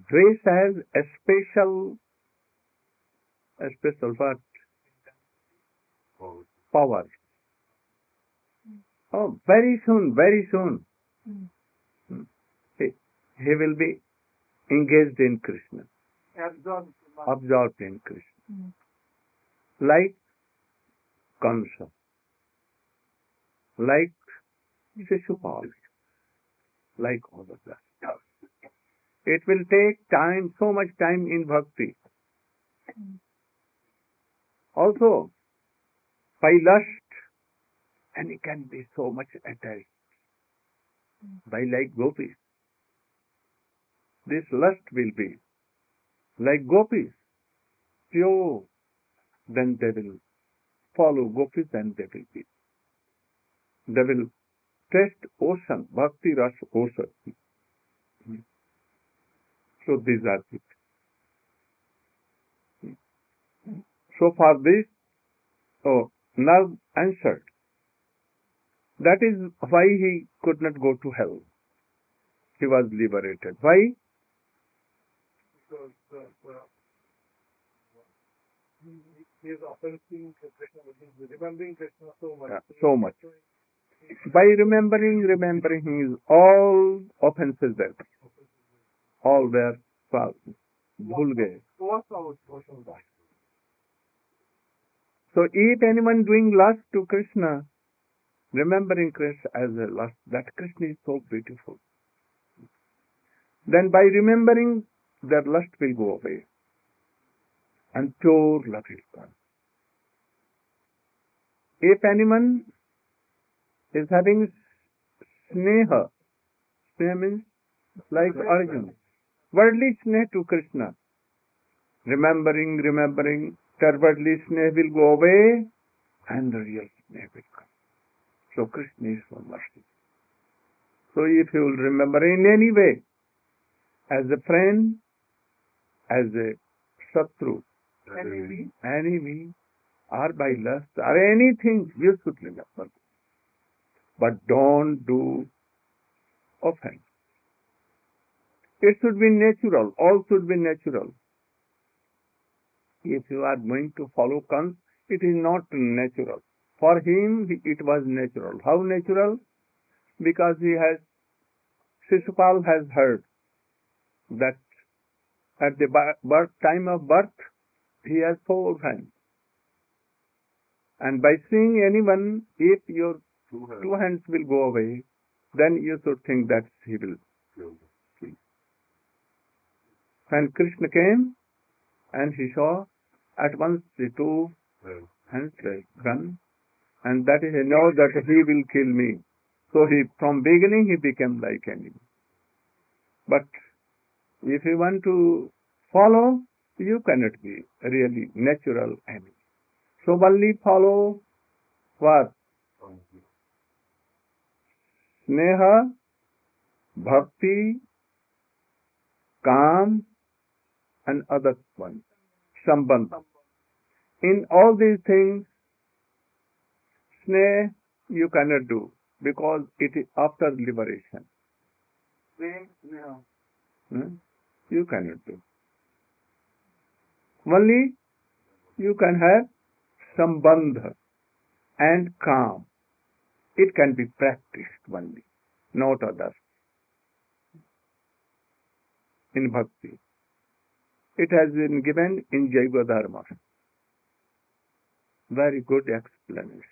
Grace has a special what? Power. Oh, very soon, very soon. He will be engaged in Krishna, absorbed in Krishna, like Kansa, like Shishupal, like all of that. It will take time, so much time in bhakti. Also, by lust, and it can be so much attached by like gopis. This lust will be like gopis, pure. Then they will follow gopis and they will taste ocean, bhakti rasa ocean. So these are it. So for this, now answered. That is why he could not go to hell. He was liberated. Why? Because he is offering Krishna, he is remembering Krishna so much. Yeah, so much. By remembering his all offenses there. All were bhul gaye. So if anyone doing lust to Krishna, remembering Krishna as a lust, that Krishna is so beautiful, then by remembering, that lust will go away and pure love will come. If anyone is having sneha means like Arjuna, worldly sneha to Krishna, remembering, that worldly sneha will go away and the real sneha will come. So Krishna is so merciful. So if you will remember in any way, as a friend, as a Satru, enemy, or by lust, or anything, you should remember. But don't do offense. It should be natural. All should be natural. If you are going to follow Kans, it is not natural. For him, it was natural. How natural? Because Shishupal has heard that at the time of birth, he has 4 hands. And by seeing anyone, if your 2 hands will go away, then you should think that he will kill. When Krishna came and he saw, at once the 2 hands were gone, and that is, he knows that he will kill me. So from beginning he became like enemy. But if you want to follow, you cannot be really natural enemy. So only follow what? Sneha, bhakti, kam, and other ones. Sambandha. In all these things, sneha you cannot do because it is after liberation. You cannot do. Only you can have sambandha and calm. It can be practiced only, not others. In bhakti. It has been given in Jaiva Dharma. Very good explanation.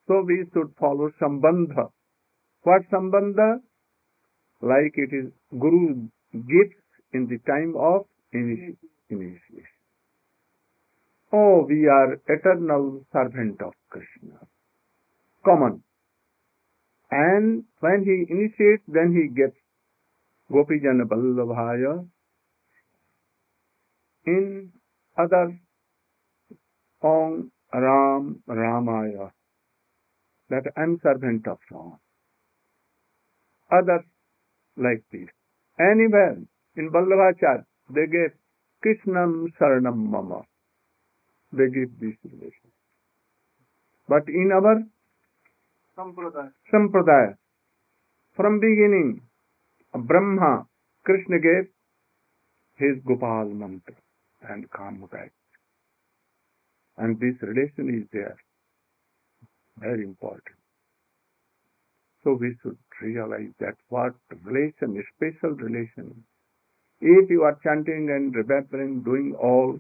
So we should follow sambandha. What sambandha? Like it is Guru gives in the time of initiation. Oh, we are eternal servant of Krishna. Common. And when he initiates, then he gets Gopijana Vallabhaya. In other, Om Ram Ramaya. That I am servant of Ram. Others like this. Anywhere in Vallabhacharya, they gave Krishnam Saranam Mama. They give this relation. But in our Sampradaya, from beginning, Brahma, Krishna gave his Gopal mantra and come back. And this relation is there, very important. So we should realize that what relation, a special relation. If you are chanting and remembering, doing all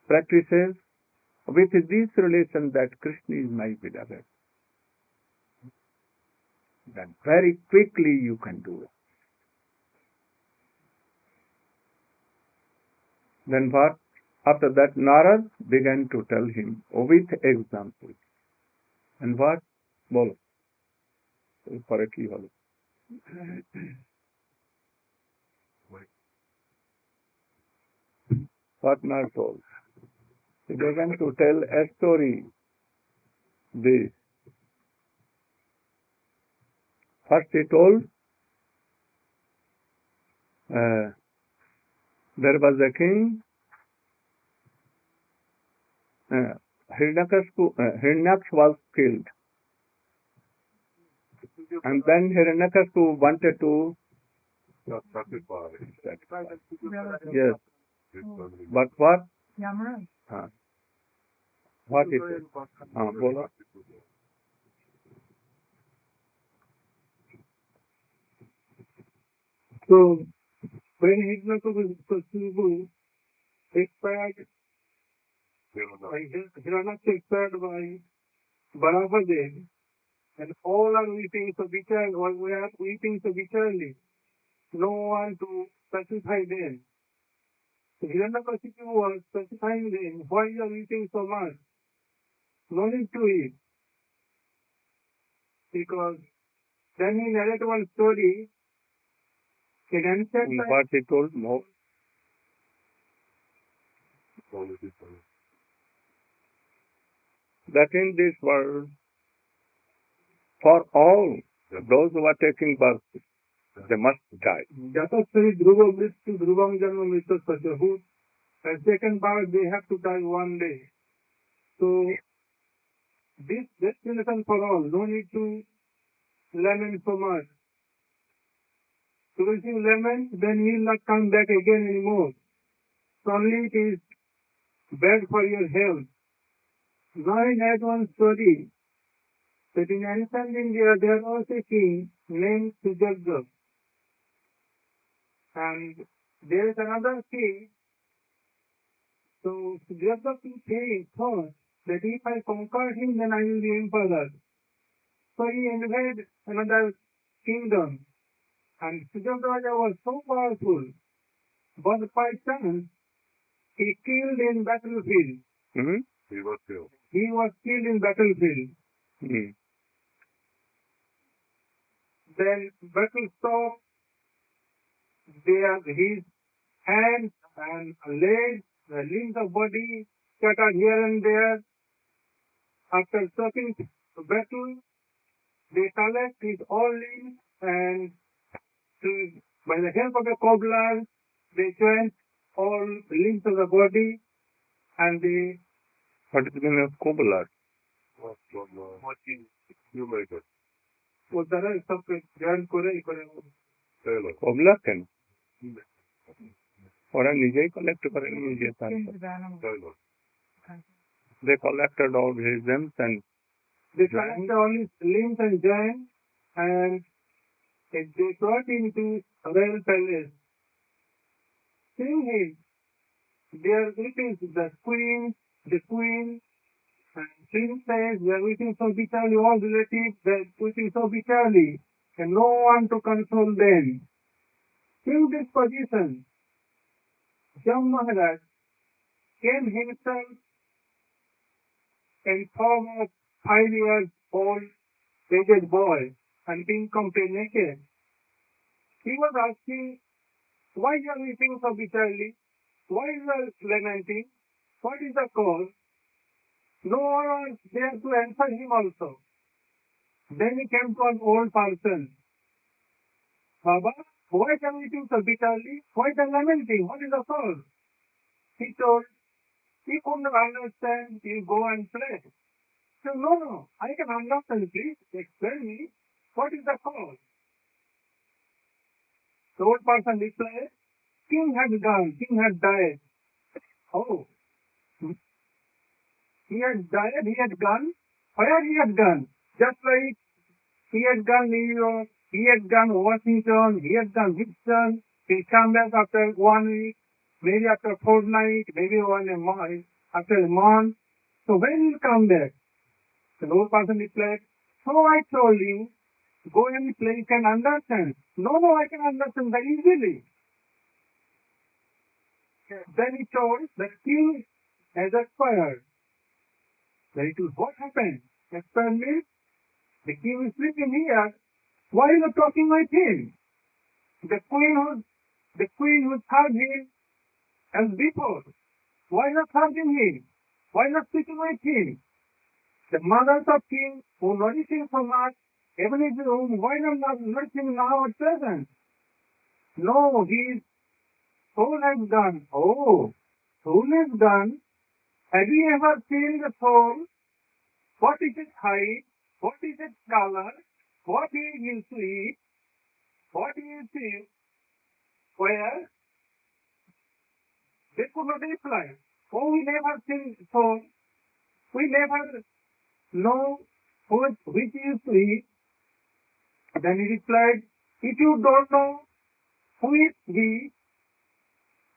practices with this relation that Krishna is my beloved, then very quickly you can do it. Then what? After that, Narad began to tell him with examples. And what? Bolo. For a key holo. What Narad told? He began to tell a story. This. First he told, there was a king, Hiranyaksh was killed. And then Hiranyakashipu wanted to sacrifice. Yes. But what? What it is? Bolo. So, when Hiranyakashipu expired, Hiranyakashipu expired by Barabadev, and all are weeping so bitterly, or we are weeping so bitterly. No one to pacify them. So Hiranyakashipu was pacifying them. Why you are weeping so much? No need to weep. Because then he narrated one story. It answered What he told? No. That in this world, for all those who are taking birth, they must die. And second part, they have to die one day. So, this destination for all, no need to lament so much. So if you lament, then he will not come back again anymore. So only it is bad for your health. Now I had one story that in ancient India there was a king named Sujagga. And there is another king. So Sujagga thought that if I conquer him, then I will be emperor. So he invaded another kingdom. And Sujagga was so powerful, but by chance, he killed in battlefield. Mm-hmm. He was killed in battlefield. Mm-hmm. Then battle stopped. His hands and legs, the limbs of body scattered here and there. After stopping the battle, they collect his all limbs and by the help of a cobbler, they joined all limbs of the body and they. What is the meaning of cobbler? Cobbler can. ওরা নিজেই collect করে নিজে They collected all his limbs and they collected all his limbs and joints and they brought him to a royal palace. Seeing him, they are weeping, the queen and princess, they are weeping so bitterly, all relatives, they are weeping so bitterly, and no one to console them. In this position, Jam Maharaj came himself in form of 5 years old aged boy and being completely naked. He was asking, why are you weeping so bitterly? Why are you lamenting? What is the cause? No one was there to answer him also. Then he came to an old person. Baba, why are you weeping so bitterly? Why are you lamenting? What is the cause? He told, he couldn't understand, you go and play. So, no, I can understand, please explain me, what is the cause? The old person replied, king had gone, king had died. Oh, he had died, he had gone. Where he had gone? Just like he had gone New York, he had gone Washington, he had gone Houston. He'll come back after 1 week, maybe after a fortnight, maybe after a month. So when he'll come back? The old person replied, so I told you, go and play, you can understand. No, I can understand that easily. Then he told the king has expired. Very good. What happened? Expired means the king is sleeping here. Why are you not talking like him? The queen who served him as before. Why not serving him? Why not speaking like him? The mothers of king who nourishing so much, even in his room, why not nourishing now at present? No, his soul has gone. Oh, soul has gone. Have you ever seen the soul? What is its height? What is its color? What he used to eat? What he used to eat? Where? They could not reply. Oh, we never seen soul. We never know which he used to eat. Then he replied, if you don't know who is he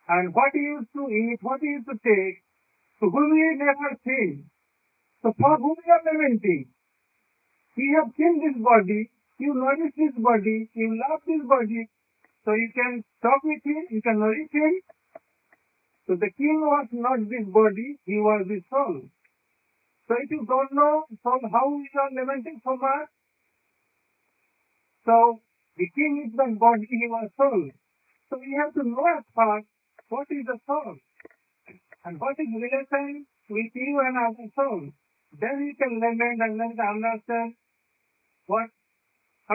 and what he used to eat, what he used to take, so whom we never seen. So for whom you are lamenting? You have seen this body, you nourish this body, you love this body, so you can talk with him, you can nourish him. So the king was not this body, he was the soul. So if you don't know soul, how you are lamenting so much? So the king is the body, he was soul. So we have to know at first what is the soul and what is relation with you and other soul. Then we can lament and then understand what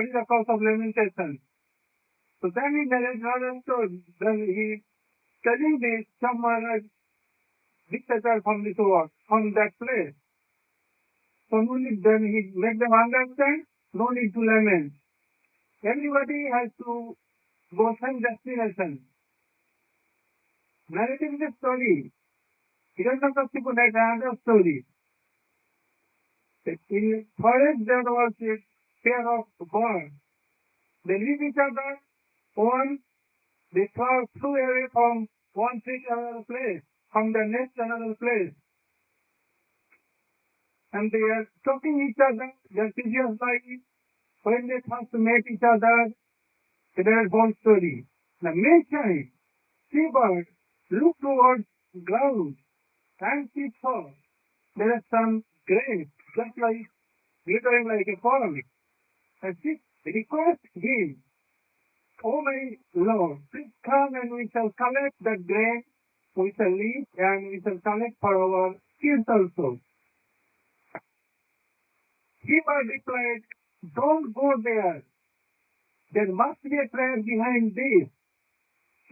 is the cause of lamentation. So then he narrates another story. Then he telling this someone a dictator from this work, from that place. So then he make them understand, no need to lament. Everybody has to go some destination. Narrating the story. He doesn't have to narrate another story. In forest there was a pair of birds. They leave each other. They flew away from one tree to another place, from the nest to another place. And they are talking each other, they are serious like when they first met each other, there is one story. The midnight, seabird looked towards ground and she saw there is some grain, just like glittering like a pearl. And she requested him, oh my Lord, please come and we shall collect that grain, we shall eat and we shall collect for our kids also. Seabird replied, don't go there. There must be a trap behind this.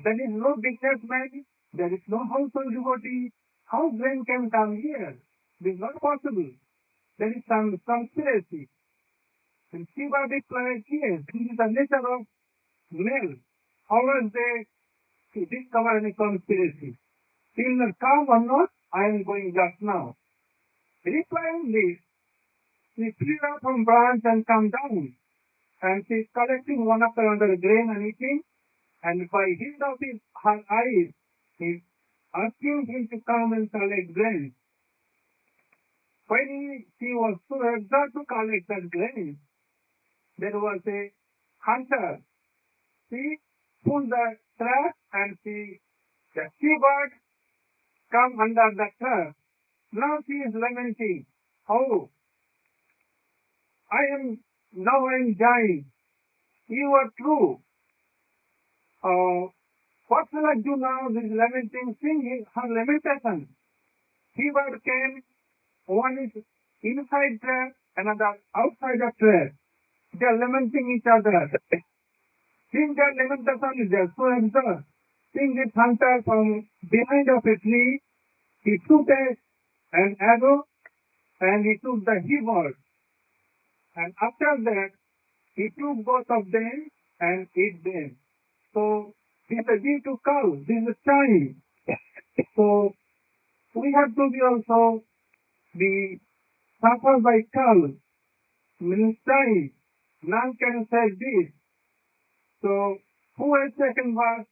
There is no businessman, there is no household devotee. How grain can come here? This is not possible. There is some conspiracy. And Seabird replied, yes, this is the nature of men. How was they to discover any conspiracy? Till not come or not, I am going just now. Replying this, she flew up from branch and come down. And she is collecting one after another grain and eating. And by hint of her eyes, he is asking him to come and collect grain. When she was so eager to collect that grain, there was a hunter. She pulled the trap and the seabird come under the trap. Now she is lamenting, oh, I am dying. You are true. What shall I do now? This lamenting thing, her lamentation. Seabird came, one is inside trap, another outside the trap. They are lamenting each other. Seeing that lamentation is there, so absurd. Seeing this hunter from behind of a tree, he took an arrow and he took the he-bird. And after that, he took both of them and ate them. So This is due to cow. This is time. So we have to be also be suffered by cow. Means time. None can say this. So who has taken birth?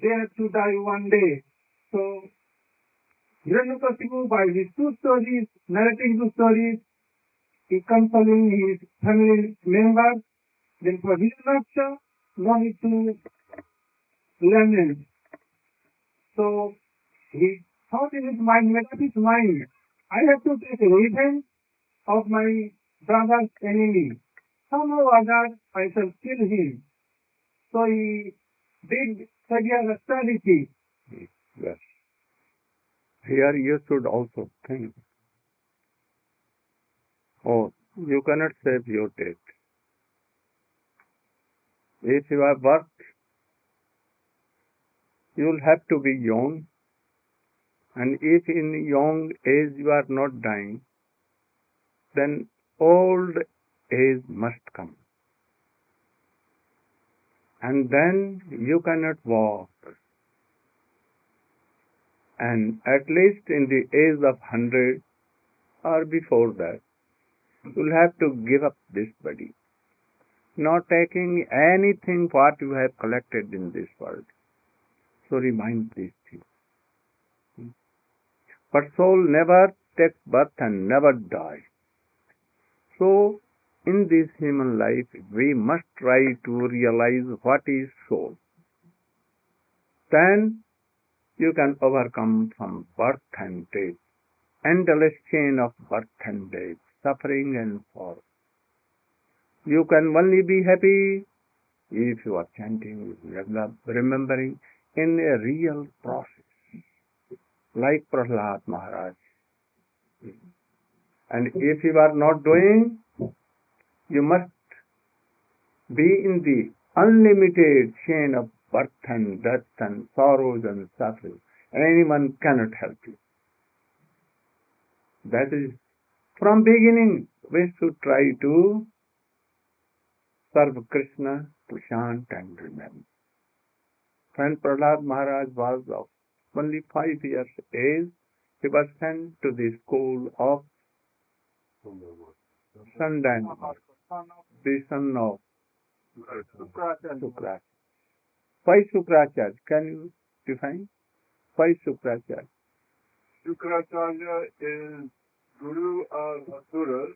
They have to die one day. So Hiranyakasipu, by these two stories, narrating the stories, he consoling his family members. Then for Hiranyakasha, no need to lament. So he thought in his mind, made up his mind, I have to take revenge of my brother's enemy. Somehow or other, I shall kill him. So he did severe austerity. Yes. Here you should also think, oh, you cannot save your death. If you are birth, you will have to be young, and if in young age you are not dying, then old age must come. And then you cannot walk. And at least in the age of 100 or before that, you'll have to give up this body, not taking anything what you have collected in this world. So remind these things. But soul never takes birth and never dies. So in this human life, we must try to realize what is soul. Then you can overcome from birth and death, endless chain of birth and death, suffering and sorrow. You can only be happy if you are chanting, remembering in a real process, like Prahlad Maharaj. And if you are not doing, you must be in the unlimited chain of birth and death and sorrows and suffering. And anyone cannot help you. That is, from beginning, we should try to serve Krishna, to chant and remember. When Prahlad Maharaj was of only 5 years age, he was sent to the school of Sandan, the son of Sukracharya. Why Sukracharya? Can you define? Why Sukracharya? Sukracharya is Guru of Asuras.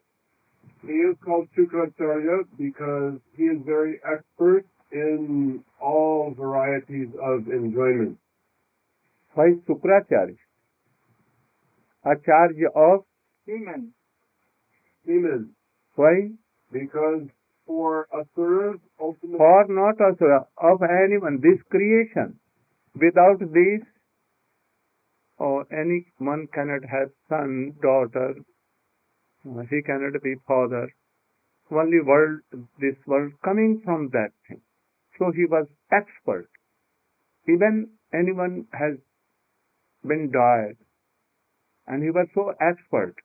He is called Sukracharya because he is very expert in all varieties of enjoyment. Why Sukracharya? Acharya of Human. Demons. why? Because for Asuras, ultimately, For not asura, of anyone, this creation. Without this, anyone cannot have son, daughter, he cannot be father. Only world, this world coming from that thing. So he was expert. Even anyone has been died, and he was so expert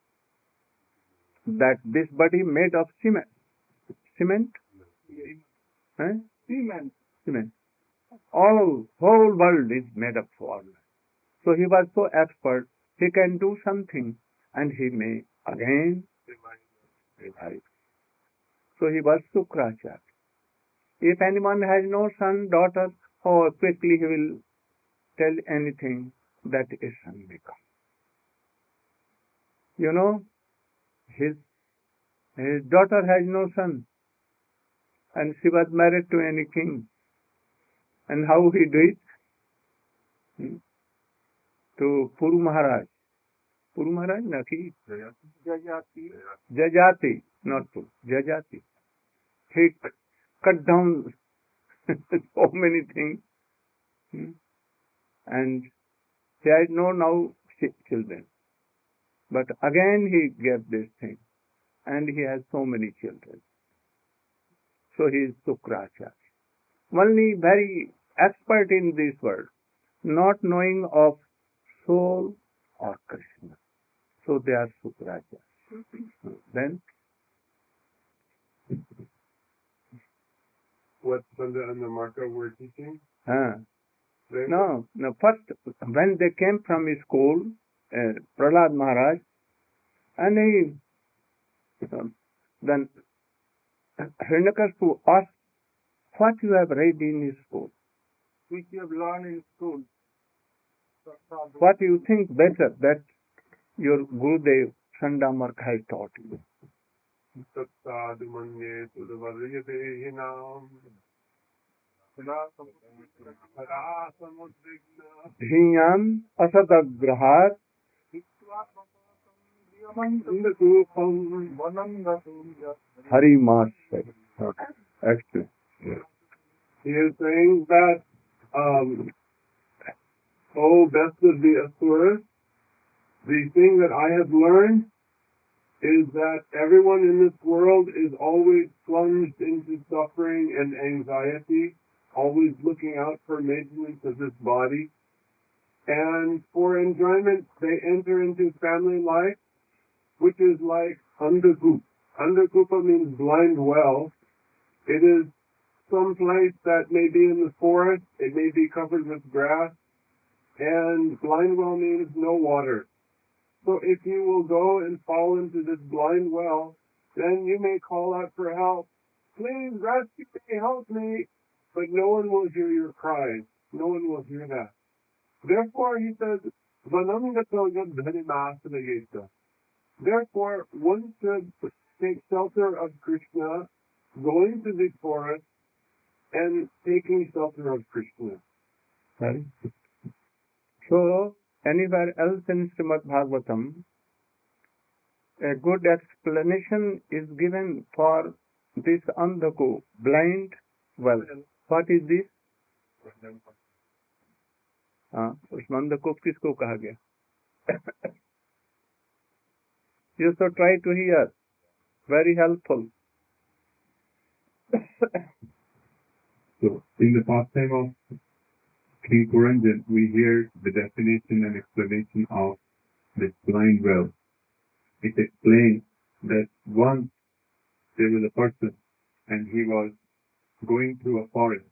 that this body made of cement. Cement? Eh? Human. Cement. Whole world is made of water. So he was so expert, he can do something and he may again revive. So he was Sukracharya. If anyone has no son, daughter, quickly he will tell anything that his son may come. You know, his daughter has no son, and she was married to any king. And how he did it? To Puru Maharaj. Puru Maharaj, Naki? Jajati, not Puru, Jajati. He cut down so many things. And he had no now children. But again he gave this thing. And he has so many children. So he is Sukracharya. Only very expert in this world, not knowing of soul or Krishna. So they are Sukracharya. Then what Sunda and the Marka were teaching, uh, No, first, when they came from school, Prahlad Maharaj, and then Hiranyakashipu asked, what you have read in school? Which you have learned in school. What do you think better that your Gurudev Chandamark has taught you? Sattadumanye Sudavariyate Hinam Hiyam asadagrahat Harimas. Actually, he is saying that, oh, best of the Asuras, the thing that I have learned is that everyone in this world is always plunged into suffering and anxiety, always looking out for maintenance of this body. And for enjoyment, they enter into family life, which is like Andakupa. Andakupa means blind well. It is some place that may be in the forest, it may be covered with grass, and blind well means no water. So if you will go and fall into this blind well, then you may call out for help. Please rescue me, help me. But no one will hear your cries. No one will hear that. Therefore, he says, therefore, one should take shelter of Krishna, going to the forest, and taking shelter of Krishna. right? So, anywhere else in Srimad Bhagavatam, a good explanation is given for this Andhaku, blind well. What is this? उसमें अंधकूप किसको कहा गया? You should try to hear. Very helpful. So, in the pastime of King Puranjan, we hear the definition and explanation of this blind well. It explains that once there was a person and he was going through a forest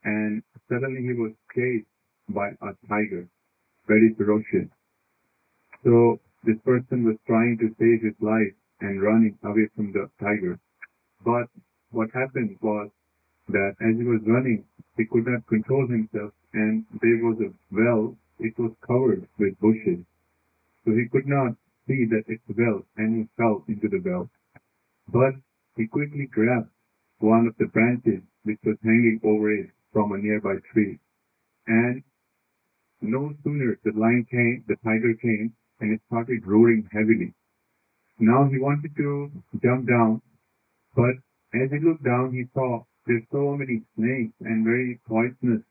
and suddenly he was chased by a tiger, very ferocious. So this person was trying to save his life and running away from the tiger. But what happened was that as he was running, he could not control himself, and there was a well, it was covered with bushes. So he could not see that it's a well, and he fell into the well. But he quickly grabbed one of the branches which was hanging over it from a nearby tree. And no sooner the tiger came, and it started roaring heavily. Now he wanted to jump down, but as he looked down, he saw there's so many snakes and very poisonous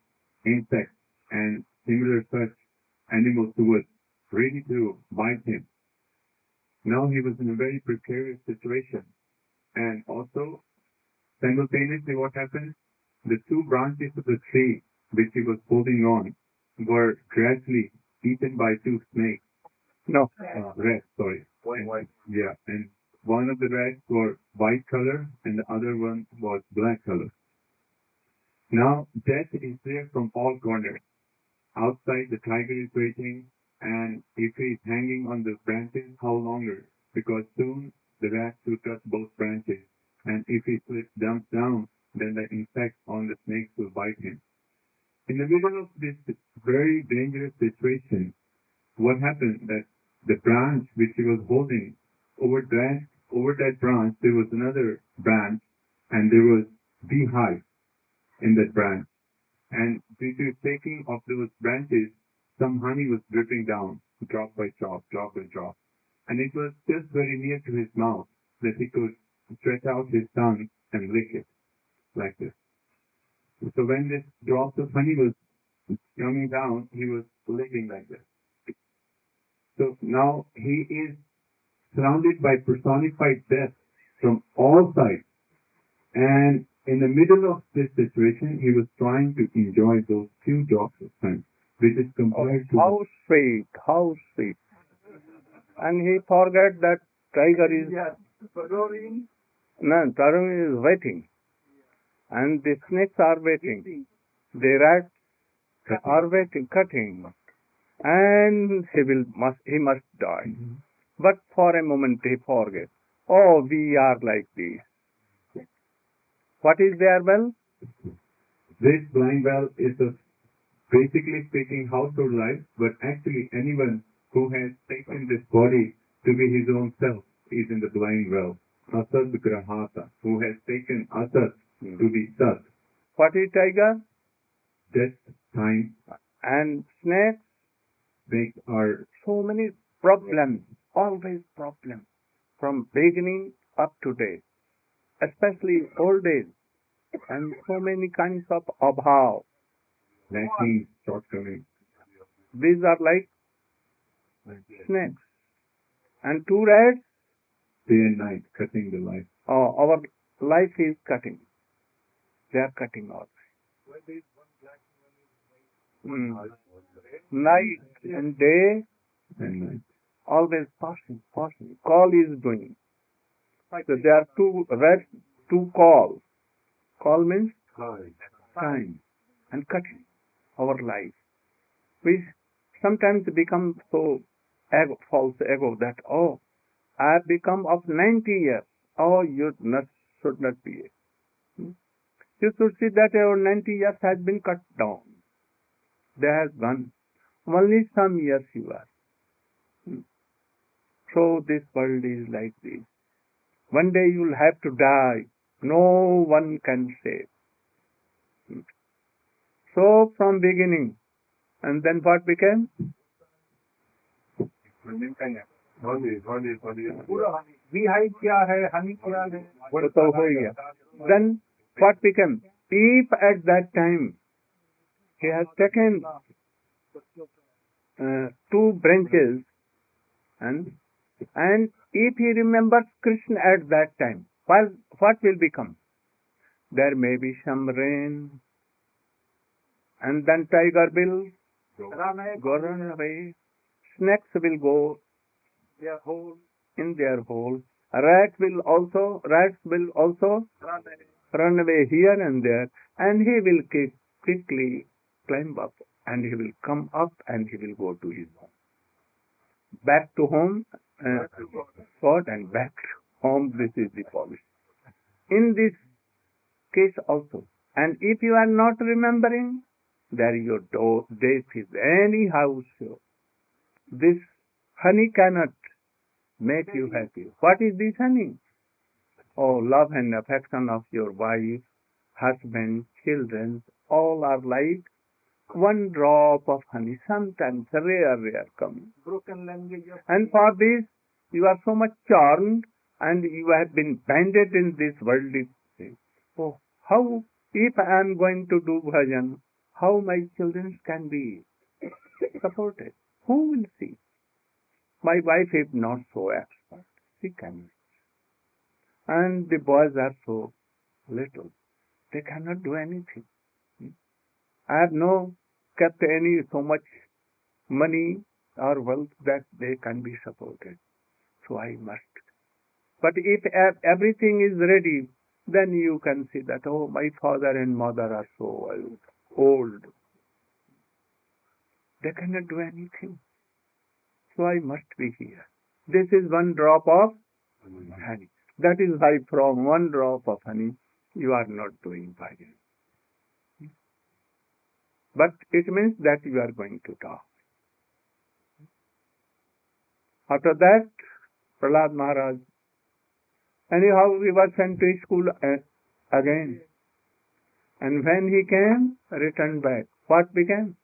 insects and similar such animals who were ready to bite him. Now he was in a very precarious situation. And also, simultaneously what happened? The two branches of the tree which he was holding on were gradually eaten by two snakes. No. Rats, sorry. White. Yeah, and one of the rats were white color and the other one was black color. Now, death is there from all corners. Outside, the tiger is waiting, and if he is hanging on the branches, how longer? Because soon the rat will touch both branches, and if he jumps down, then the insects on the snakes will bite him. In the middle of this very dangerous situation, what happened that the branch which he was holding, over that branch there was another branch, and there was beehive in that branch. And due to taking of those branches, some honey was dripping down, drop by drop, drop by drop. And it was just very near to his mouth that he could stretch out his tongue and lick it, like this. So when this drops of honey was coming down, he was licking like this. So now he is surrounded by personified death from all sides. And in the middle of this situation, he was trying to enjoy those few drops of honey, which is compared to... How sweet, how sweet. And he forgot that tiger is... No, Tarun is waiting. And the snakes are waiting. The rat are waiting, cutting, and he must die. But for a moment they forget. Oh, we are like this. What is their will? This blind well is basically speaking household life, but actually anyone who has taken this body to be his own self is in the blind well. Asad Grahata, who has taken Asad to be Sat. What is tiger? Death, time, And snake? make our So many problems, always problems, from beginning up to date, especially old age, and so many kinds of abhav. lacking, shortcomings. These are like snakes. And two rats, Day and night, cutting the life. our life is cutting. They are cutting all. Night and day, And night. always passing. Call is doing. So there are two rats, two calls. Call means time and cutting our life. We sometimes become so false ego that, oh, I have become of 90 years. Oh, you should not be. You should see that your 90 years has been cut down. There has gone. Only some years you are. So this world is like this. One day you will have to die. No one can save. So from beginning, and then what became? Beehive क्या है, honey क्या है? So हो गया. Then what became? If at that time he has taken two branches and if he remembers Krishna at that time, what will become? There may be some rain, and then tiger will go run away. Snakes will go in their hole. Rats will also run away here and there, and he will quickly climb up, and he will come up, and he will go to his home. Back to home, God, and back to home. This is the policy. In this case also, and if you are not remembering, there your death is anyhow sure. This honey cannot make you happy. What is this honey? Oh, love and affection of your wife, husband, children, all are like one drop of honey, sometimes rare coming. Broken language. And for this, you are so much charmed, and you have been banded in this worldly thing. Oh, how, if I am going to do bhajan, how my children can be supported? Who will see? My wife is not so expert. She cannot. And the boys are so little. They cannot do anything. I have no kept any so much money or wealth that they can be supported. So I must. But if everything is ready, then you can see that, oh, my father and mother are so old. They cannot do anything. So I must be here. This is one drop of honey. That is why from one drop of honey, you are not doing bhajan. But it means that you are going to die. After that, Prahlad Maharaj, anyhow, he was sent to school again. And when he came, returned back. What became?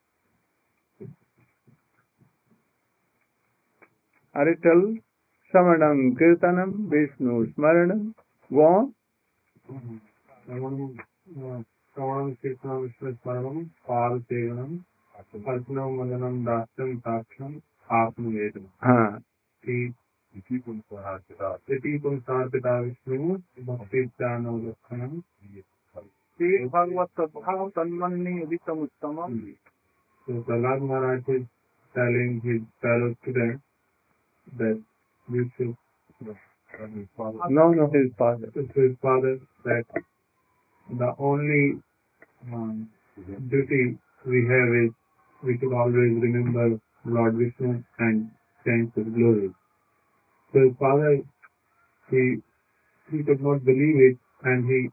Arital, Samanam, Kirtanam, Vishnu, Smaranam. Go on. Kavanam Kirtanam Vishnu Smaranam, Pal Sevanam, Arjanam Madanam Dastam Taksham, Atmavedam. Iti Punsarpita Vishnu, Bhakti Jnana Lakhanam. Bhagavad Sadbhav Tanmanni Vitam Uttamam. So Prahlad Maharaj is telling his fellow students that you should No, his father. to his father that the only duty we have is we should always remember Lord Vishnu and thanks his glory. So his father, he could not believe it, and he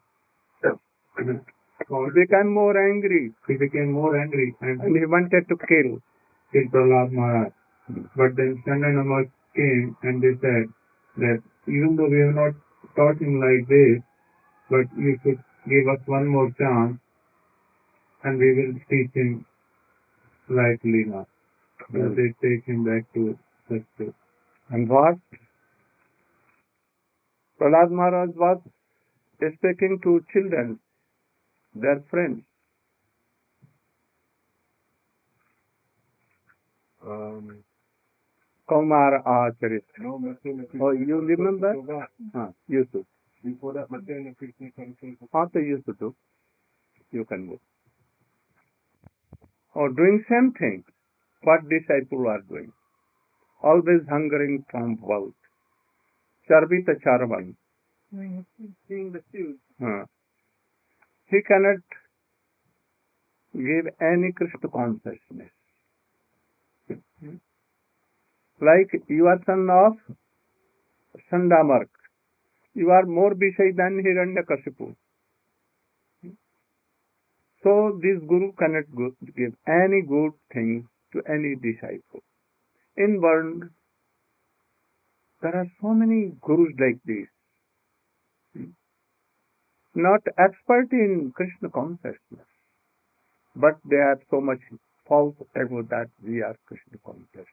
became more angry and and he wanted to kill. Prahlad Maharaj. But then Chandanama came and they said that even though we have not taught him like this, but you should give us one more chance and we will teach him like Leela. So they take him back to Satya. And what? Prahlad Maharaj was speaking to children, their friends. Kaumar Acharit. Oh, you remember? Used to. Before that, Matena Krishna Conscious. Also used to do. You can go. Or doing same thing. What disciples are doing. Always hungering from wealth. Charvita Charvan. Seeing the shoes. He cannot give any Krishna consciousness. Like you are son of Sandamark. You are more Vishay than Hiranyakashipu. So this Guru cannot give any good thing to any disciple. In world, there are so many Gurus like this. Not expert in Krishna consciousness, but they have so much false ego that we are Krishna consciousness.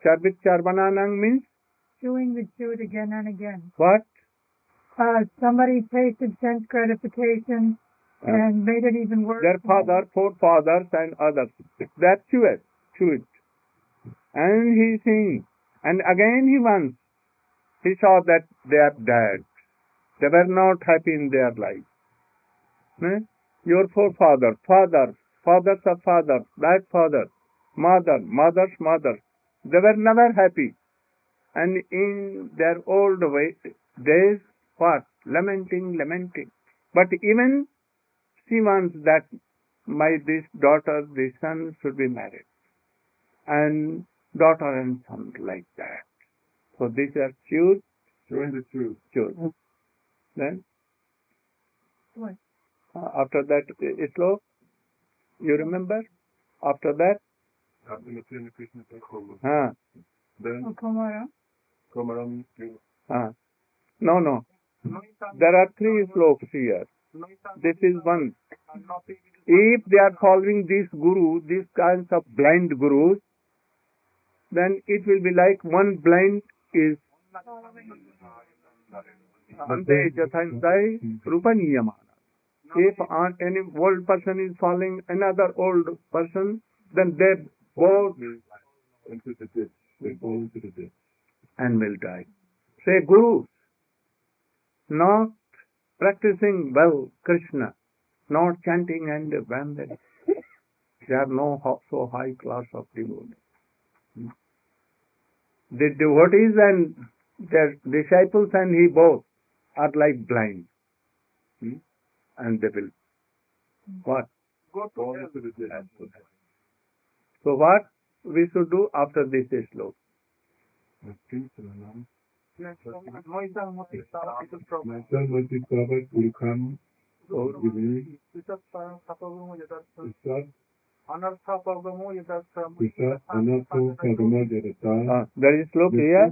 Charvit Charvananang means? Chewing the chewed again and again. What? Somebody tasted sense gratification and made it even worse. Their father, forefathers and others. That chew it. And he sings. And again he wants. He saw that they are dead. They were not happy in their life. Your forefather, fathers of father, that father, mother's mother, they were never happy. And in their old days, what? Lamenting. But even she wants that this daughter, this son should be married. And daughter and son like that. So these are choose. Join the truth. Choose. Then? What? After that, slope, you remember? After that? After Matena Krishna Conscious. Then Komaram. No. There are three slokas here. This is one. If they are following this guru, these kinds of blind gurus, then it will be like one blind is Ante Jathansai Rupaniyamana. If any old person is following another old person, then they both Into the ditch. They fall into the ditch. and will die. Say Guru, not practicing well Krishna, not chanting and wandering. They are no so high class of devotees. The devotees and their disciples and he both are like blind. And they will what? Fall into the ditch. So what we should do after this sloka? Myself, Mati Sabat, Ulkam, Giri, Isat, Anatho, Kadama, Jadata. There is sloka here.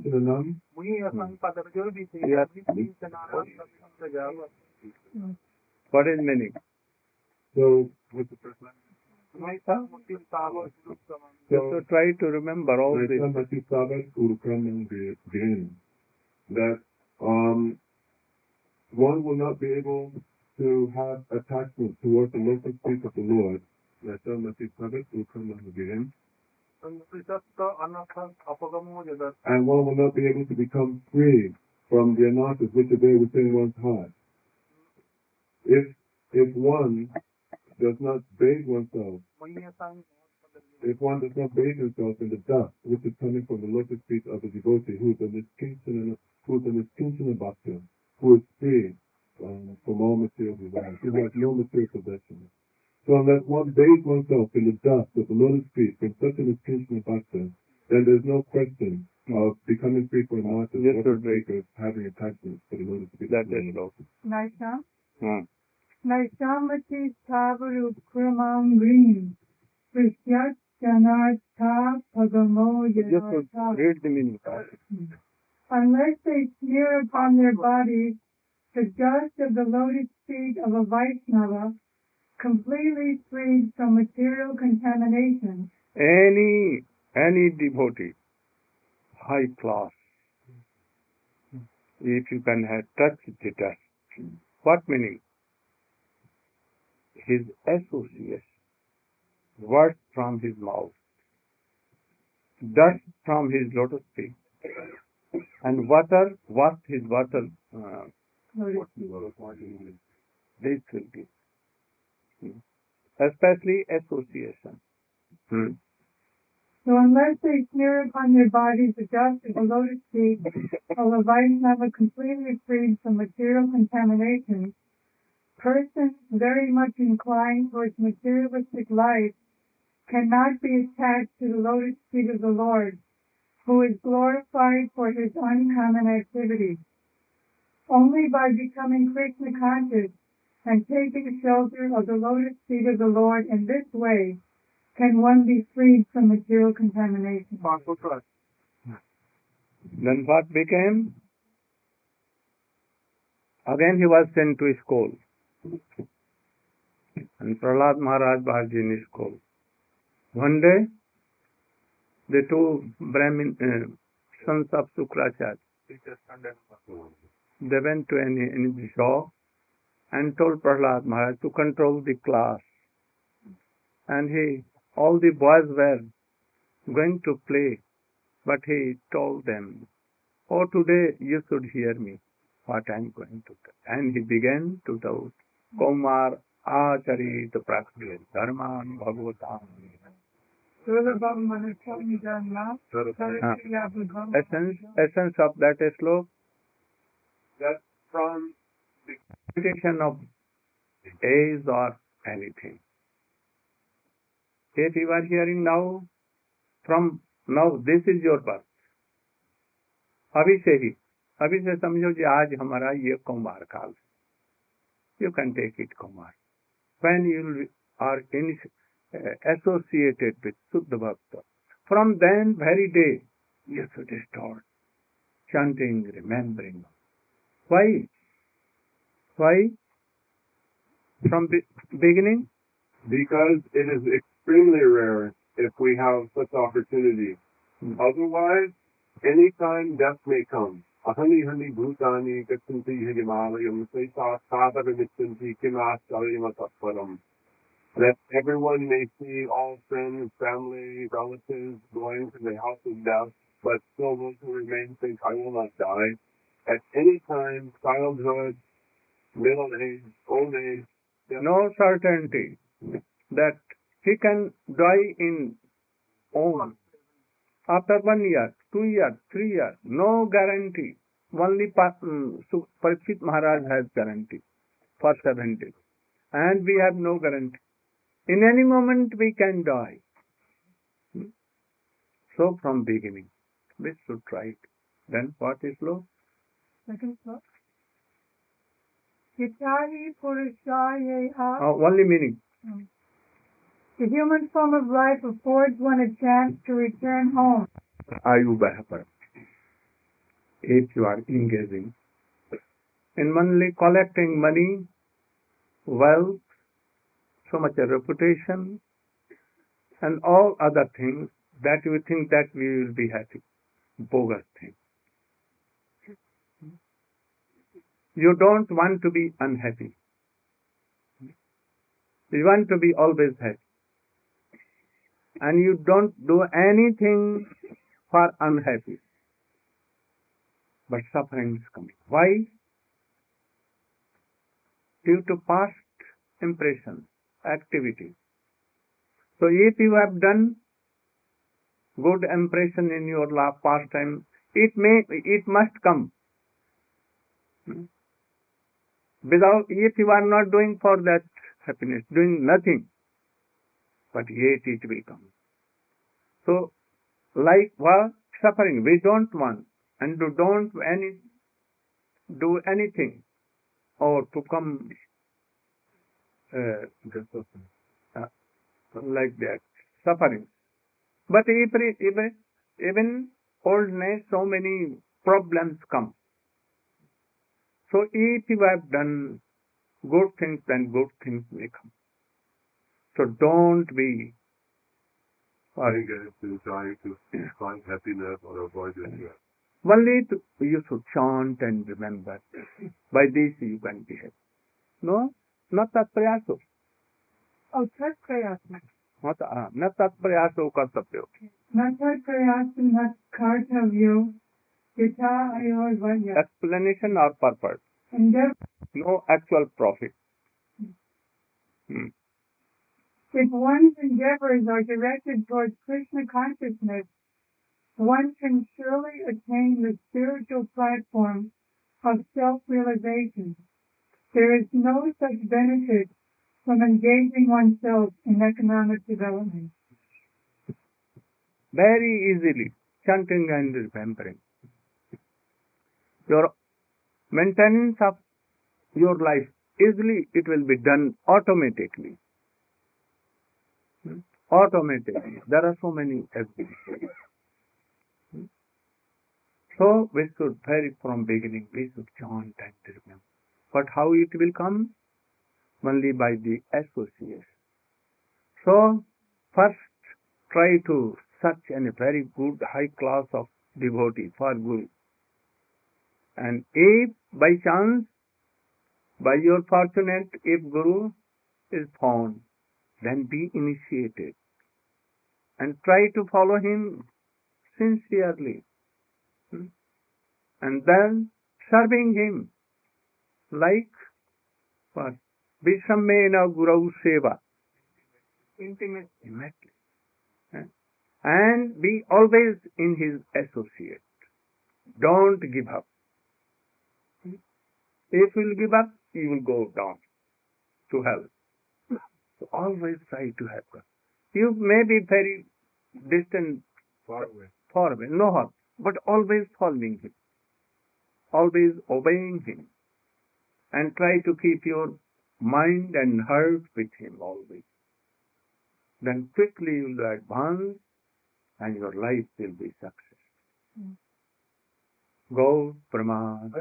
What is meaning? So, what's the first line? So try to remember all this. Mati Sabat, Ulkam, and Giri. That one will not be able to have attachment towards the local feet of the Lord. And one will not be able to become free from the anarthas which are there within one's heart. If one does not bathe oneself, if one does not bathe himself in the dust which is coming from the lotus feet of the devotee who is a Niskinchana Bhakta, who is free from all material desires, who has no material possessions, So unless one bathes oneself in the dust of the lotus feet from such an extension of bhakta, then there's no question of becoming free from losses Yes, or sir. having attachment to the lotus feet. That is low. Naisham? Hmm. Naishamati Tavaru Kramam Green. Prishyat Janartha Pagamo Just Yanartha. read the meaning. Unless they smear upon their bodies the dust of the lotus feet of a Vaishnava, completely freed from material contamination, Any devotee, high class, if you can have touched the dust, what meaning? His associates, words from his mouth, dust from his lotus feet, and water, what his water, lotus this will be. Especially association. So unless they smear upon their bodies the dust of the lotus feet of a Vaishnava completely freed from material contamination, persons very much inclined towards materialistic life cannot be attached to the lotus feet of the Lord, who is glorified for his uncommon activities. Only by becoming Krishna conscious and taking shelter of the lotus feet of the Lord in this way can one be freed from material contamination. Then what became? Again he was sent to school. And Prahlad Maharaj was in school. One day, the two Brahmin sons of Sukracharya, they went to any shop and told Prahlad Maharaj to control the class. And all the boys were going to play, but he told them, "Oh, today you should hear me, what I am going to do." And he began to tell, Kumar Acharit Prakrit Dharman Bhagavatam. Essence of that slok, That's from meditation of age or anything. If you are hearing now, from now this is your birth. अभी से समझो कि आज हमारा ये कुमार काल है. You can take it Kumar. When you are associated with Suddha Bhakta, from then very day you should start chanting, remembering. Why? From beginning? because it is extremely rare if we have such opportunity. Otherwise, anytime death may come. Ahani hani bhutani gachanti himalayam saitha kimascharyam tatparam. That everyone may see all friends, family, relatives going to the house of death, but still those who remain think, I will not die. At any time, childhood, middle age, old age, No certainty that he can die in own. After 1 year, 2 years, 3 years, no guarantee. Only Parikshit Maharaj has guarantee for 70. And we have no guarantee. In any moment we can die. So from beginning, we should try it. Then what is law? Second slok. Yatahi Purushayeha. Only meaning. The human form of life affords one a chance to return home. Ayu Bahapar. If you are engaging in only collecting money, wealth, so much a reputation, and all other things that you think that we will be happy. Bogus thing. You don't want to be unhappy. You want to be always happy. And you don't do anything for unhappy. But suffering is coming. Why? Due to past impressions, activities. So if you have done good impression in your past time, it must come. If you are not doing for that happiness, doing nothing, but yet it will come. So, like what? Suffering, we don't want, and don't do anything, or to come like that, suffering. But even oldness, so many problems come. So if you have done good things, then good things may come. So don't be Trying to find happiness or avoid it. only you should chant and remember. By this you can be happy. No, not that prayaso. Oh, tat prayasa. Not that prayaso kartavyo. Not tat prayasa, not kartavyo. Yata ayor vanya. Explanation or purpose. Endeavor. No actual profit. If one's endeavors are directed towards Krishna consciousness, one can surely attain the spiritual platform of self-realization. There is no such benefit from engaging oneself in economic development. Very easily, chanting and remembering. Your maintenance of your life, easily it will be done automatically. Automatically. There are so many activities. So we should from beginning, we should chant and remember. But how it will come? Only by the association. So first try to search in a very good high class of devotee for Guru. And if by chance, by your fortunate, if Guru is found, then be initiated. And try to follow him sincerely. And then serving him like what? Vishammena Gurau Seva. Intimately. And be always in his associate. Don't give up. If you will give up, you will go down to hell. So always try to have God. You may be very distant, far away, no harm, but always following him, always obeying him, and try to keep your mind and heart with him always. Then quickly you will advance and your life will be successful. Go Praman.